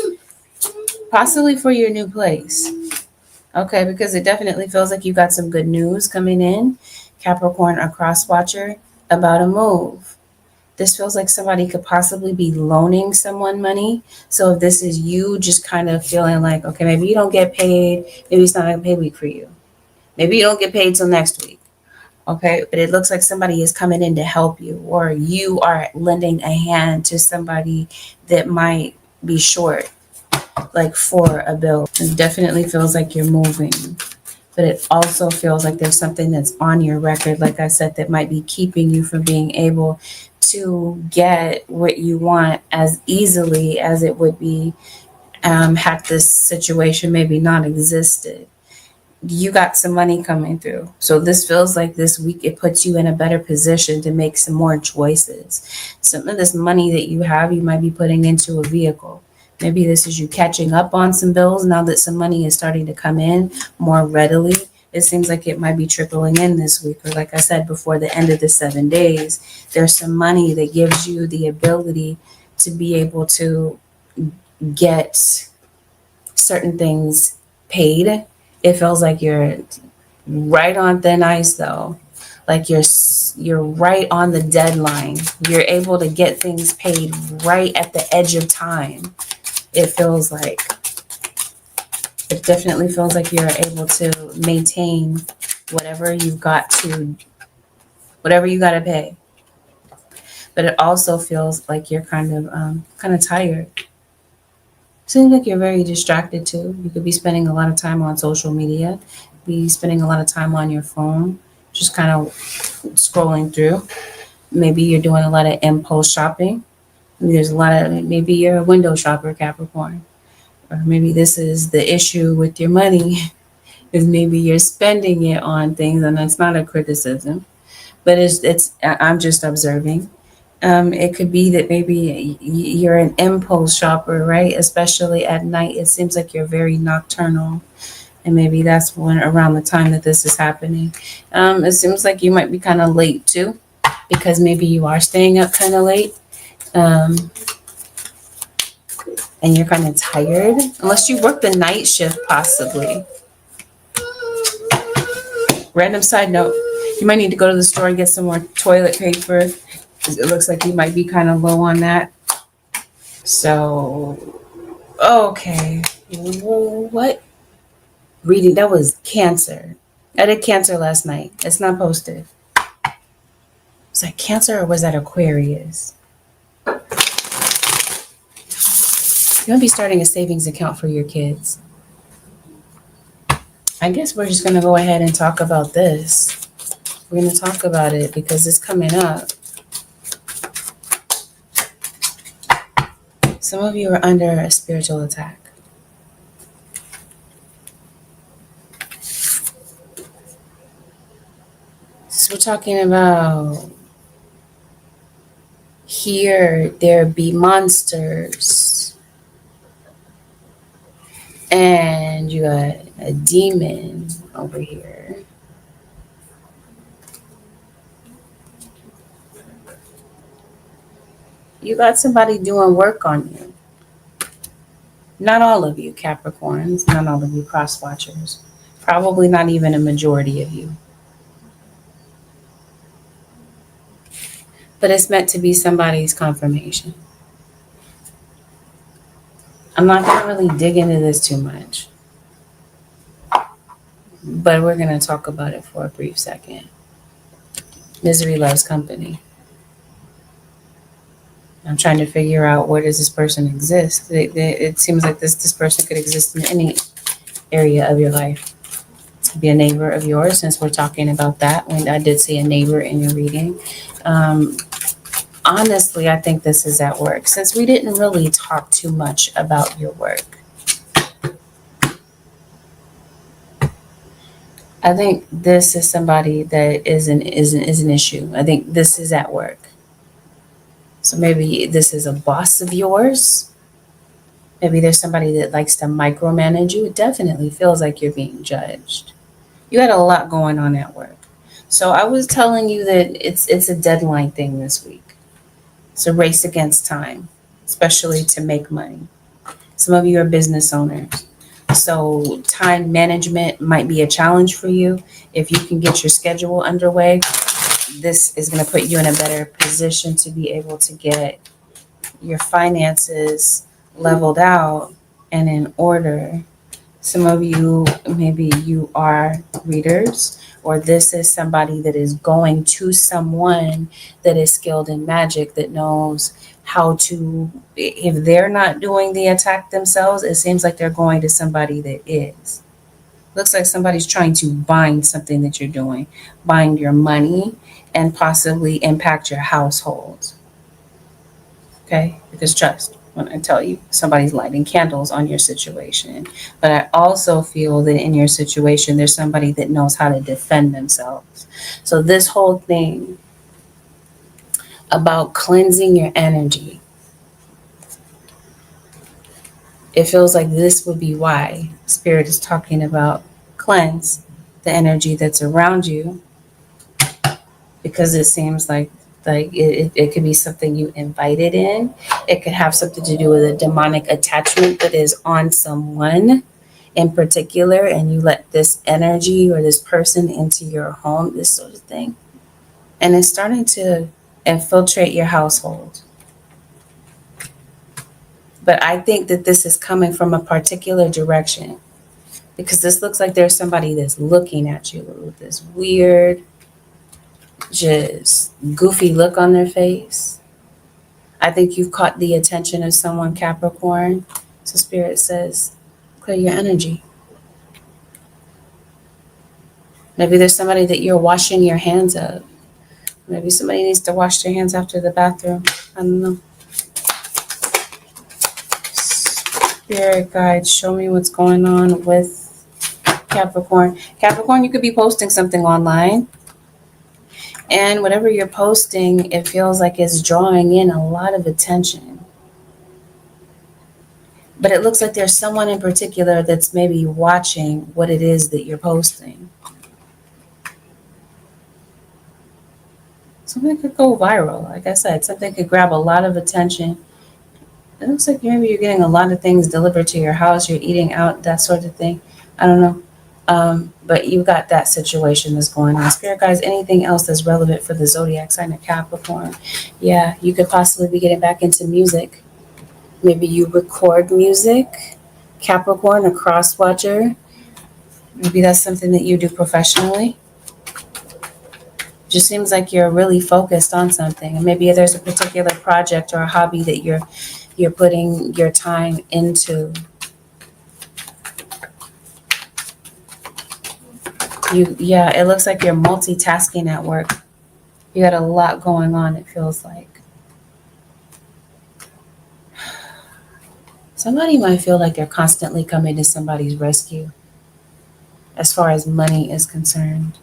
possibly for your new place. Okay, because it definitely feels like you got some good news coming in, Capricorn or Crosswatcher, about a move. This feels like somebody could possibly be loaning someone money. So if this is you just kind of feeling like, okay, maybe you don't get paid, maybe it's not a pay week for you. Maybe you don't get paid till next week. Okay, but it looks like somebody is coming in to help you, or you are lending a hand to somebody that might be short, like for a bill. It definitely feels like you're moving, but it also feels like there's something that's on your record, like I said, that might be keeping you from being able to get what you want as easily as it would be had this situation maybe not existed. You got some money coming through. So this feels like this week it puts you in a better position to make some more choices. Some of this money that you have, you might be putting into a vehicle. Maybe this is you catching up on some bills now that some money is starting to come in more readily. It seems like it might be trickling in this week, or like I said, before the end of the 7 days, there's some money that gives you the ability to be able to get certain things paid. It feels like you're right on thin ice, though. Like you're right on the deadline. You're able to get things paid right at the edge of time. It feels like. It definitely feels like you're able to maintain whatever you got to pay. But it also feels like you're kind of tired. Seems like you're very distracted too. You could be spending a lot of time on social media, be spending a lot of time on your phone, just kind of scrolling through. Maybe you're doing a lot of impulse shopping. There's a lot of, maybe you're a window shopper, Capricorn. Or maybe this is the issue with your money, is maybe you're spending it on things, and it's not a criticism, but I'm just observing. It could be that maybe you're an impulse shopper, right? Especially at night. It seems like you're very nocturnal. And maybe that's when around the time that this is happening. It seems like you might be kind of late too, because maybe you are staying up kind of late. Um, and you're kind of tired, unless you work the night shift, possibly. Random side note, you might need to go to the store and get some more toilet paper. It looks like you might be kind of low on that. So, okay. What? Reading, that was Cancer. I did Cancer last night. It's not posted. Was that Cancer or was that Aquarius? You might be starting a savings account for your kids. I guess we're just going to go ahead and talk about this. We're going to talk about it because it's coming up. Some of you are under a spiritual attack. So we're talking about here there be monsters. And you got a demon over here. You got somebody doing work on you. Not all of you Capricorns, not all of you cross watchers. Probably not even a majority of you. But it's meant to be somebody's confirmation. I'm not going to really dig into this too much. But we're going to talk about it for a brief second. Misery loves company. I'm trying to figure out, where does this person exist? It seems like this person could exist in any area of your life. It could be a neighbor of yours, since we're talking about that. When I did see a neighbor in your reading. Honestly, I think this is at work, since we didn't really talk too much about your work. I think this is somebody that is an issue. I think this is at work. So maybe this is a boss of yours. Maybe there's somebody that likes to micromanage you. It definitely feels like you're being judged. You had a lot going on at work. So I was telling you that it's a deadline thing this week. It's a race against time, especially to make money. Some of you are business owners. So time management might be a challenge for you. If you can get your schedule underway, this is going to put you in a better position to be able to get your finances leveled out and in order. Some of you, maybe you are readers, or this is somebody that is going to someone that is skilled in magic, that knows how to, if they're not doing the attack themselves, it seems like they're going to somebody that is. Looks like somebody's trying to bind something that you're doing, bind your money, and possibly impact your household. Okay? Because trust, when I tell you, somebody's lighting candles on your situation. But I also feel that in your situation, there's somebody that knows how to defend themselves. So this whole thing about cleansing your energy, it feels like this would be why Spirit is talking about cleanse the energy that's around you, because it seems like it could be something you invited in. It could have something to do with a demonic attachment that is on someone in particular, and you let this energy or this person into your home, this sort of thing. And it's starting to infiltrate your household. But I think that this is coming from a particular direction, because this looks like there's somebody that's looking at you with this weird, just goofy look on their face. I think you've caught the attention of someone, Capricorn. So Spirit says, clear your energy. Maybe there's somebody that you're washing your hands of. Maybe somebody needs to wash their hands after the bathroom. I don't know. Spirit guides, show me what's going on with Capricorn. Capricorn, you could be posting something online. And whatever you're posting, it feels like it's drawing in a lot of attention. But it looks like there's someone in particular that's maybe watching what it is that you're posting. Something could go viral. Like I said, something could grab a lot of attention. It looks like maybe you're getting a lot of things delivered to your house. You're eating out, that sort of thing. I don't know. But you've got that situation that's going on. Spirit guys, anything else that's relevant for the zodiac sign of Capricorn? Yeah, you could possibly be getting back into music. Maybe you record music. Capricorn, a cross watcher. Maybe that's something that you do professionally. Just seems like you're really focused on something. And maybe there's a particular project or a hobby that you're putting your time into. Yeah, it looks like you're multitasking at work. You got a lot going on, it feels like. Somebody might feel like they're constantly coming to somebody's rescue as far as money is concerned.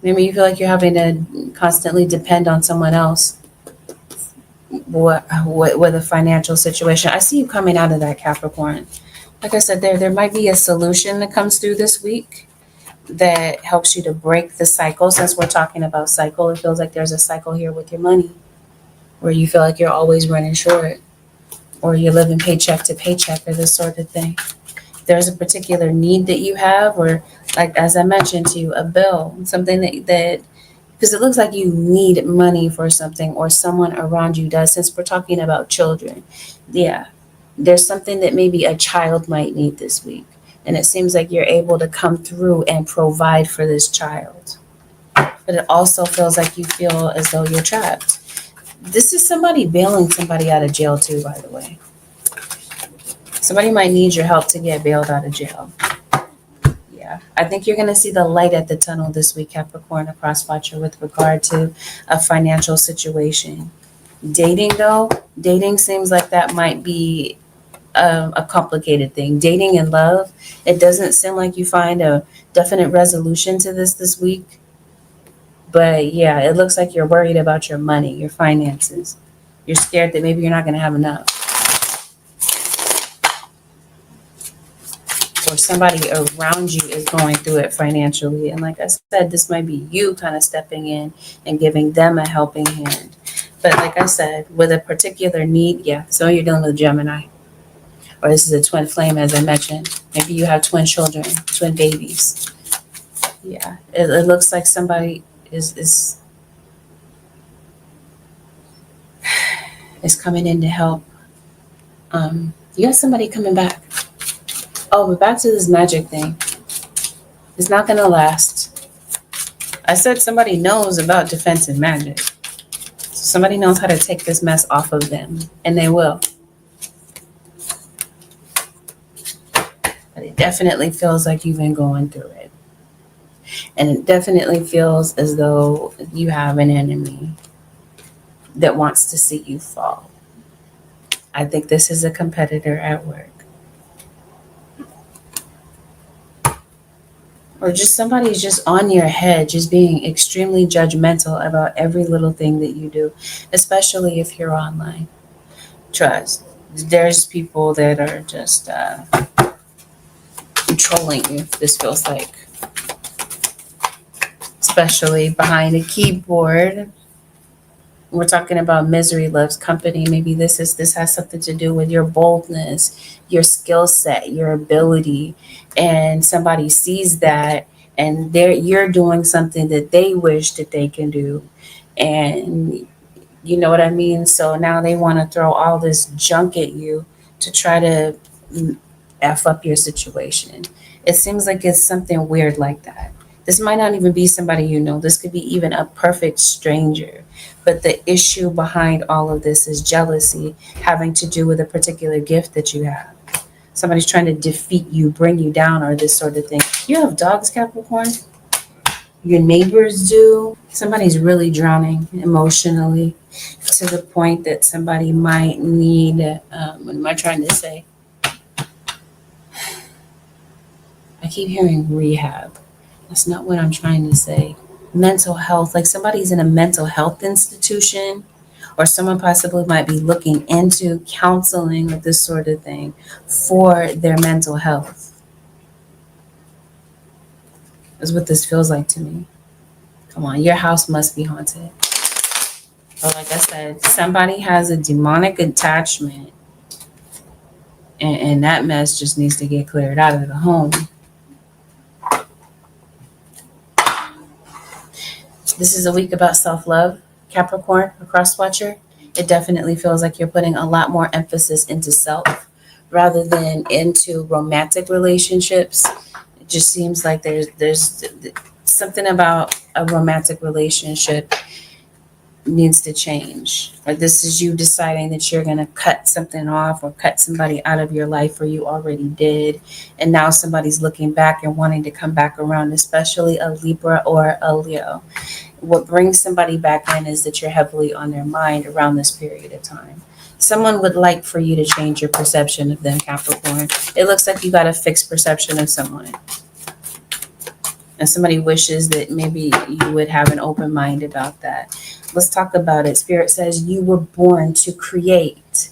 Maybe you feel like you're having to constantly depend on someone else with a financial situation. I see you coming out of that, Capricorn. Like I said, there might be a solution that comes through this week that helps you to break the cycle. Since we're talking about cycle, it feels like there's a cycle here with your money where you feel like you're always running short or you're living paycheck to paycheck or this sort of thing. There's a particular need that you have, or like, as I mentioned to you, a bill, something that because it looks like you need money for something or someone around you does, since we're talking about children. Yeah, there's something that maybe a child might need this week. And it seems like you're able to come through and provide for this child. But it also feels like you feel as though you're trapped. This is somebody bailing somebody out of jail too, by the way. Somebody might need your help to get bailed out of jail. Yeah, I think you're going to see the light at the tunnel this week, Capricorn, a cross watcher, with regard to a financial situation. Dating, though, dating seems like that might be a complicated thing. Dating and love, it doesn't seem like you find a definite resolution to this week. But yeah, it looks like you're worried about your money, your finances. You're scared that maybe you're not going to have enough. Or somebody around you is going through it financially. And like I said, this might be you kind of stepping in and giving them a helping hand. But like I said, with a particular need, yeah, so you're dealing with Gemini. Or this is a twin flame, as I mentioned. Maybe you have twin children, twin babies. Yeah, it looks like somebody is coming in to help. You have somebody coming back. Oh, but back to this magic thing. It's not going to last. I said somebody knows about defensive magic. So somebody knows how to take this mess off of them, and they will. But it definitely feels like you've been going through it. And it definitely feels as though you have an enemy that wants to see you fall. I think this is a competitor at work. Or just somebody's just on your head, just being extremely judgmental about every little thing that you do, especially if you're online. Trust. There's people that are just trolling you, this feels like. Especially behind a keyboard. We're talking about misery loves company. Maybe this has something to do with your boldness, your skill set, your ability, and somebody sees that, and you're doing something that they wish that they can do, and you know what I mean. So now they want to throw all this junk at you to try to f up your situation. It seems like it's something weird like that. This might not even be somebody you know. This could be even a perfect stranger. But the issue behind all of this is jealousy, having to do with a particular gift that you have. Somebody's trying to defeat you, bring you down, or this sort of thing. You have dogs, Capricorn? Your neighbors do? Somebody's really drowning emotionally to the point that somebody might need, what am I trying to say? I keep hearing rehab. That's not what I'm trying to say. Mental health, like somebody's in a mental health institution, or someone possibly might be looking into counseling or this sort of thing for their mental health. Is what this feels like to me. Come on, your house must be haunted. Or like I said, somebody has a demonic attachment, and that mess just needs to get cleared out of the home. This is a week about self-love, Capricorn, a cross-watcher. It definitely feels like you're putting a lot more emphasis into self rather than into romantic relationships. It just seems like there's something about a romantic relationship needs to change. Or this is you deciding that you're going to cut something off or cut somebody out of your life, or you already did. And now somebody's looking back and wanting to come back around, especially a Libra or a Leo. What brings somebody back in is that you're heavily on their mind around this period of time. Someone would like for you to change your perception of them, Capricorn. It looks like you got a fixed perception of someone. And somebody wishes that maybe you would have an open mind about that. Let's talk about it. Spirit says you were born to create.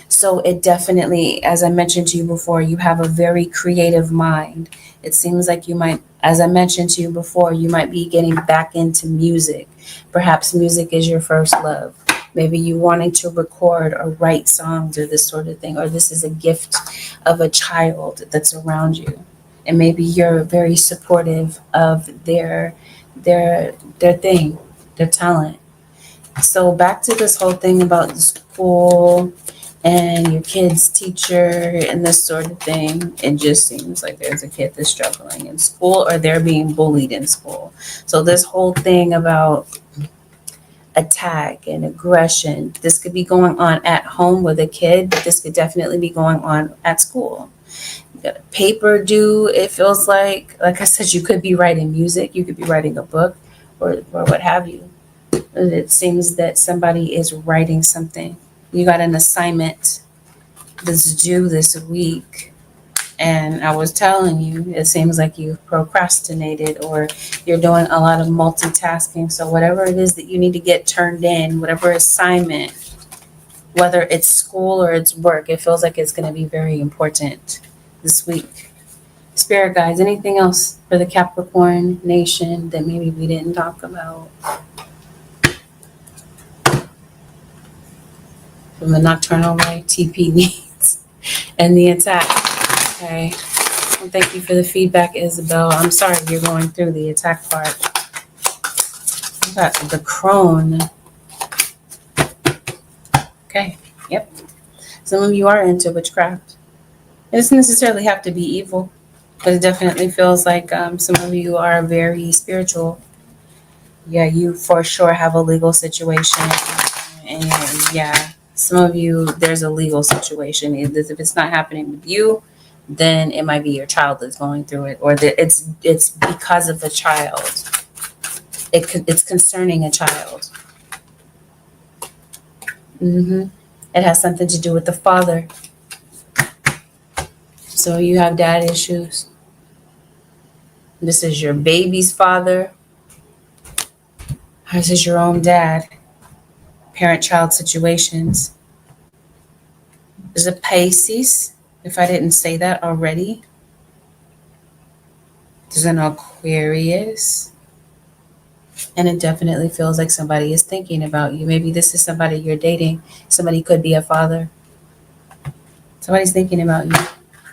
So it definitely, as I mentioned to you before, you have a very creative mind. It seems like you might, as I mentioned to you before, you might be getting back into music. Perhaps music is your first love. Maybe you wanting to record or write songs or this sort of thing, or this is a gift of a child that's around you. And maybe you're very supportive of their thing, their talent. So back to this whole thing about the school and your kid's teacher and this sort of thing. It just seems like there's a kid that's struggling in school or they're being bullied in school. So this whole thing about attack and aggression, this could be going on at home with a kid, but this could definitely be going on at school. You got a paper due, it feels like I said, you could be writing music, you could be writing a book or what have you. It seems that somebody is writing something. You got an assignment that's due this week. And I was telling you, it seems like you've procrastinated or you're doing a lot of multitasking. So whatever it is that you need to get turned in, whatever assignment, whether it's school or it's work, it feels like it's going to be very important this week. Spirit guides, anything else for the Capricorn nation that maybe we didn't talk about? From the nocturnal ray, TP needs, and the attack. Okay. Well, thank you for the feedback, Isabel. I'm sorry you're going through the attack part. We got the crone. Okay. Yep. Some of you are into witchcraft. It doesn't necessarily have to be evil, but it definitely feels like some of you are very spiritual. Yeah, you for sure have a legal situation. And yeah, some of you, there's a legal situation. If it's not happening with you, then it might be your child that's going through it, or that it's because of the child. It's concerning a child. It has something to do with the father. So you have dad issues. This is your baby's father. Or this is your own dad. Parent-child situations. There's a Pisces, if I didn't say that already. There's an Aquarius. And it definitely feels like somebody is thinking about you. Maybe this is somebody you're dating. Somebody could be a father. Somebody's thinking about you.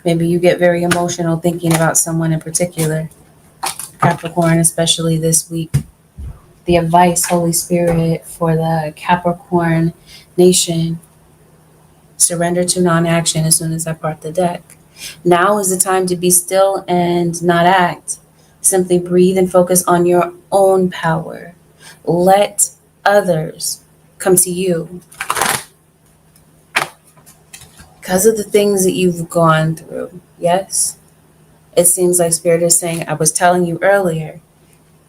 Maybe you get very emotional thinking about someone in particular. Capricorn, especially this week. The advice, Holy Spirit, for the Capricorn nation: surrender to non-action as soon as I part the deck. Now is the time to be still and not act. Simply breathe and focus on your own power. Let others come to you. Because of the things that you've gone through, yes? It seems like Spirit is saying, I was telling you earlier,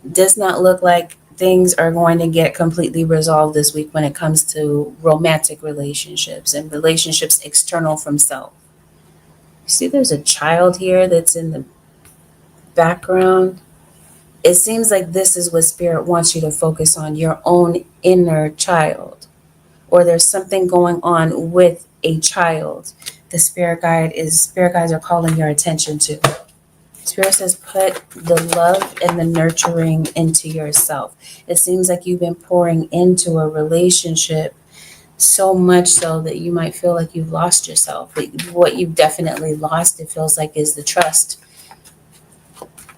does not look like things are going to get completely resolved this week when it comes to romantic relationships and relationships external from self. See, there's a child here that's in the background. It seems like this is what Spirit wants you to focus on, your own inner child, or there's something going on with a child. The Spirit guides are calling your attention to. Spirit says, put the love and the nurturing into yourself. It seems like you've been pouring into a relationship so much so that you might feel like you've lost yourself. But what you've definitely lost, it feels like, is the trust.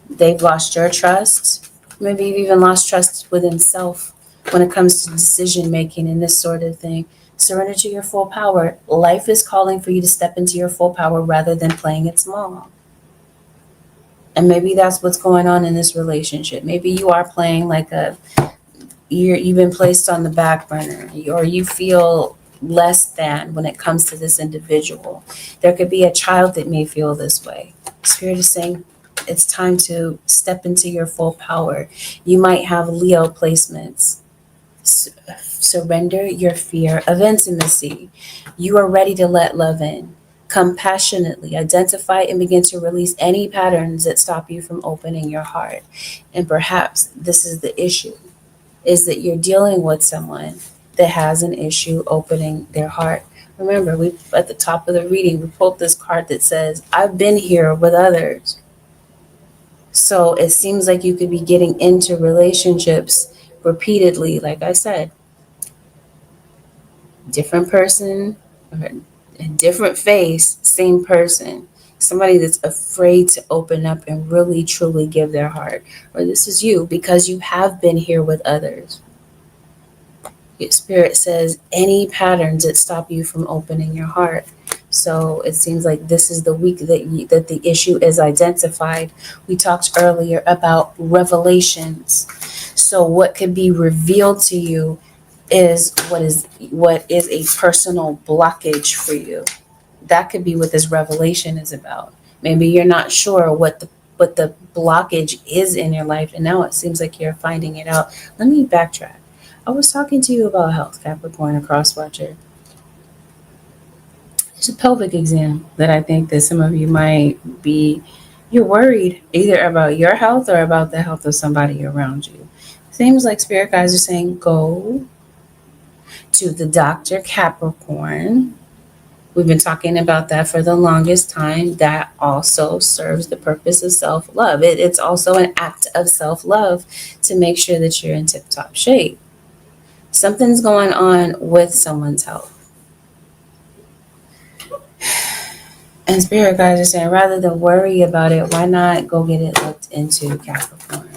They've lost your trust. Maybe you've even lost trust within self when it comes to decision making and this sort of thing. Surrender to your full power. Life is calling for you to step into your full power rather than playing it small. And maybe that's what's going on in this relationship. Maybe you are playing like you've been placed on the back burner, or you feel less than when it comes to this individual. There could be a child that may feel this way. Spirit is saying it's time to step into your full power. You might have Leo placements. Surrender your fear of intimacy. You are ready to let love in. Compassionately identify and begin to release any patterns that stop you from opening your heart. And perhaps this is the issue, is that you're dealing with someone that has an issue opening their heart. Remember, we at the top of the reading, we pulled this card that says, I've been here with others. So it seems like you could be getting into relationships repeatedly, like I said. Different person, a different face, same person. Somebody that's afraid to open up and really truly give their heart. Or this is you because you have been here with others. Your Spirit says any patterns that stop you from opening your heart. So it seems like this is the week that the issue is identified. We talked earlier about revelations. So what could be revealed to you is what is a personal blockage for you. That could be what this revelation is about. Maybe you're not sure what the blockage is in your life, and now it seems like you're finding it out. Let me backtrack. I was talking to you about health, Capricorn, a cross watcher. There's a pelvic exam that I think that some of you might be, you're worried either about your health or about the health of somebody around you. Seems like Spirit guides are saying, go to the doctor, Capricorn. We've been talking about that for the longest time. That also serves the purpose of self-love. It's also an act of self-love to make sure that you're in tip-top shape. Something's going on with someone's health. And Spirit guides are saying, rather than worry about it, why not go get it looked into, Capricorn?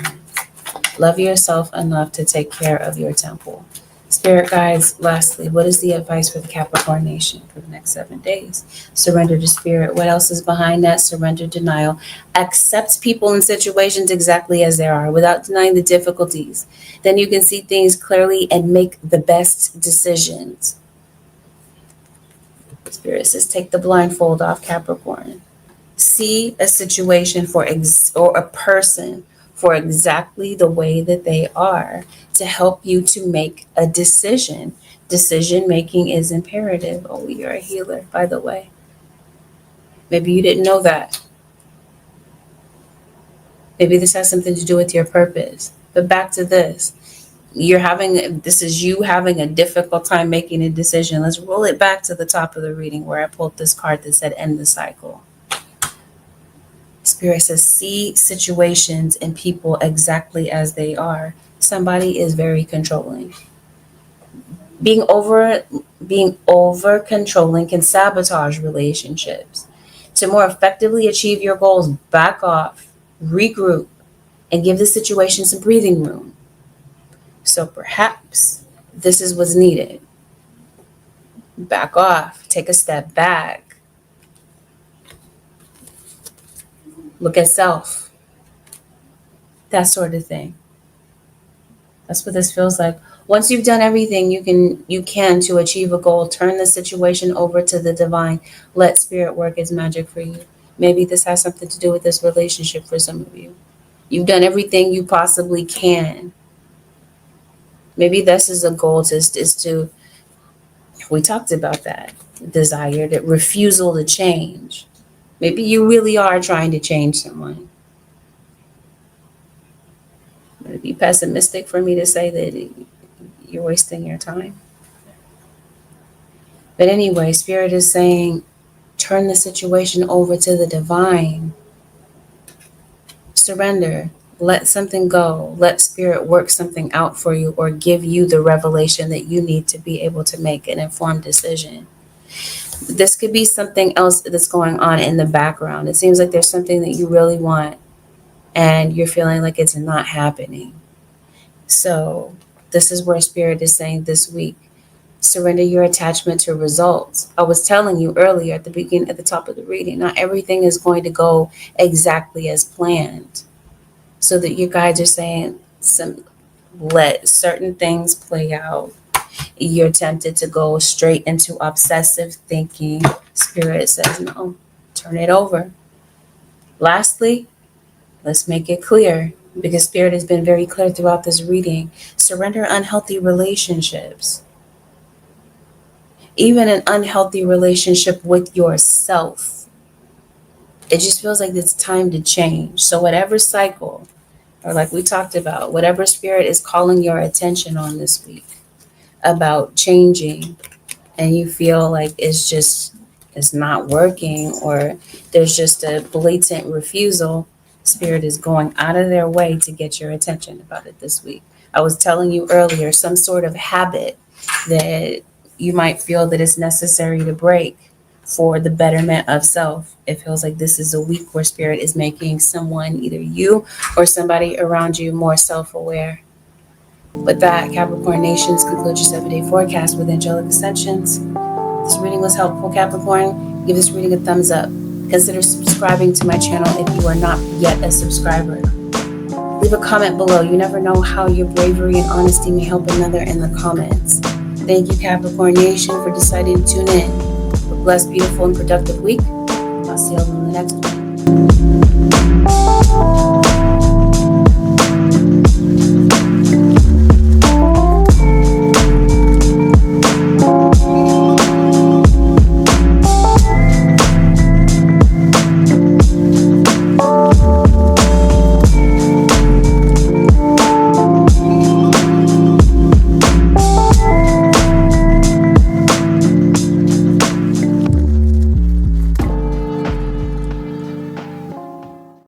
Love yourself enough to take care of your temple. Spirit guides, lastly, what is the advice for the Capricorn nation for the next 7 days? Surrender to Spirit. What else is behind that? Surrender, denial. Accept people and situations exactly as they are without denying the difficulties. Then you can see things clearly and make the best decisions. Spirit says, take the blindfold off, Capricorn. See a situation or a person for exactly the way that they are to help you to make a decision. Decision making is imperative. Oh, you're a healer, by the way. Maybe you didn't know that. Maybe this has something to do with your purpose. But back to this. This is you having a difficult time making a decision. Let's roll it back to the top of the reading where I pulled this card that said end the cycle. Spirit says, see situations and people exactly as they are. Somebody is very controlling. Being over controlling can sabotage relationships. To more effectively achieve your goals, back off, regroup, and give the situation some breathing room. So perhaps this is what's needed. Back off, take a step back. Look at self. That sort of thing. That's what this feels like. Once you've done everything you can to achieve a goal, turn the situation over to the divine. Let Spirit work its magic for you. Maybe this has something to do with this relationship for some of you. You've done everything you possibly can. Maybe this is a goal is to, we talked about that, desire, that refusal to change. Maybe you really are trying to change someone. Would it be pessimistic for me to say that you're wasting your time? But anyway, Spirit is saying, turn the situation over to the divine. Surrender. Let something go. Let Spirit work something out for you, or give you the revelation that you need to be able to make an informed decision. This could be something else that's going on in the background. It seems like there's something that you really want and you're feeling like it's not happening. So this is where Spirit is saying this week, surrender your attachment to results. I was telling you earlier at the beginning, at the top of the reading, not everything is going to go exactly as planned. So that you guys are saying, let certain things play out. You're tempted to go straight into obsessive thinking. Spirit says, no, turn it over. Lastly, let's make it clear, because Spirit has been very clear throughout this reading. Surrender unhealthy relationships. Even an unhealthy relationship with yourself. It just feels like it's time to change. So whatever cycle, or like we talked about, whatever Spirit is calling your attention on this week about changing, and you feel like it's not working, or there's just a blatant refusal, Spirit is going out of their way to get your attention about it this week. I was telling you earlier, some sort of habit that you might feel that it's necessary to break for the betterment of self. It feels like this is a week where Spirit is making someone, either you or somebody around you, more self-aware. With that, Capricorn Nations, conclude your 7-day forecast with angelic ascensions. This reading was helpful, Capricorn. Give this reading a thumbs up. Consider subscribing to my channel if you are not yet a subscriber. Leave a comment below. You never know how your bravery and honesty may help another in the comments. Thank you, Capricorn Nation, for deciding to tune in. Have a blessed, beautiful, and productive week. I'll see you all in the next one.